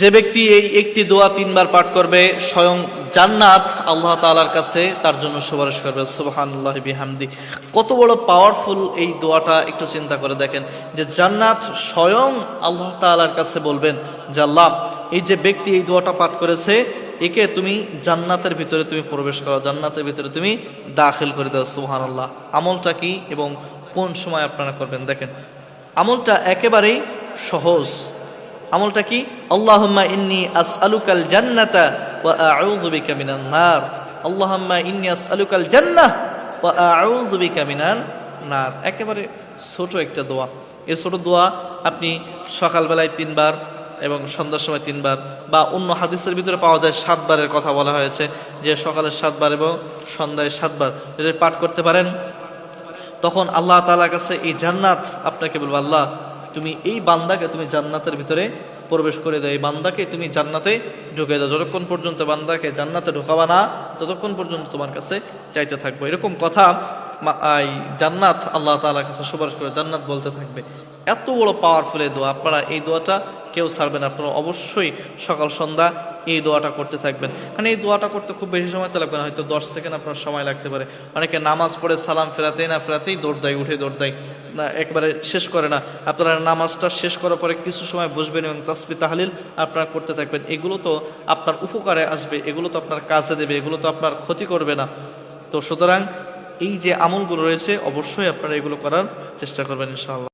যে ব্যক্তি এই একটি দোয়া 3 বার পাঠ করবে, স্বয়ং জান্নাত আল্লাহ তাআলার কাছে তার জন্য সুপারিশ করবে। সুবহানাল্লাহি বিহামদি। কত বড় পাওয়ারফুল এই দোয়াটা, একটু চিন্তা করে দেখেন যে জান্নাত স্বয়ং আল্লাহ তাআলার কাছে বলবেন যে আল্লাহ, এই যে ব্যক্তি এই দোয়াটা পাঠ করেছে, একে তুমি জান্নাতের ভিতরে তুমি প্রবেশ করো, জান্নাতের ভিতরে তুমি দাখিল করে দাও। সুবহানাল্লাহ। আমলটা কি এবং কোন সময় আপনারা করবেন দেখেন। আমলটা একেবারেই সহজ। আমলটা কি? আল্লাহুম্মা ইন্নী আসআলুকাল জান্নাতা ওয়া আউযু বিকা মিনান নার। আল্লাহুম্মা ইন্নী আসআলুকাল জান্নাহ ওয়া আউযু বিকা মিনান নার। একেবারে ছোট একটা দোয়া। এই ছোট দোয়া আপনি সকালবেলায় 3 বার এবং সন্ধ্যার সময় 3 বার, বা অন্য হাদিসের ভিতরে পাওয়া যায় 7 বারের কথা বলা হয়েছে, যে সকালে 7 বার এবং সন্ধ্যায় 7 বার যদি পাঠ করতে পারেন, তখন আল্লাহ তাআলার কাছে এই জান্নাত আপনাকে বলবে, আল্লাহ তুমি এই বান্দাকে তুমি জান্নাতের ভিতরে প্রবেশ করে দাও, এই বান্দাকে তুমি জান্নাতে ঢুকে দাও। যতক্ষণ পর্যন্ত বান্দাকে জান্নাতে ঢোকাবা না, ততক্ষণ পর্যন্ত তোমার কাছে চাইতে থাকবো। এরকম কথা এই জান্নাত আল্লাহ তাআলার কাছে সুপারিশ করে জান্নাত বলতে থাকবে। এত বড় পাওয়ারফুল এই দোয়া। আপনারা এই দোয়াটা কেউ ছাড়বেন, আপনারা অবশ্যই সকাল সন্ধ্যা এই দোয়াটা করতে থাকবেন। মানে এই দোয়াটা করতে খুব বেশি সময় তো লাগবে না, হয়তো 10 সেকেন্ড আপনার সময় লাগতে পারে। অনেকে নামাজ পড়ে সালাম ফেরাতেই না ফেরাতেই দৌড় দেয়, উঠে দৌড় দেয় না, একবারে শেষ করে না। আপনারা নামাজটা শেষ করার পরে কিছু সময় বসবেন এবং তাসবিহ তাহলিল আপনারা করতে থাকবেন। এগুলো তো আপনার উপকারে আসবে, এগুলো তো আপনার কাজে দেবে, এগুলো তো আপনার ক্ষতি করবে না। তো সুতরাং এই যে আমলগুলো রয়েছে, অবশ্যই আপনারা এগুলো করার চেষ্টা করবেন ইনশাআল্লাহ।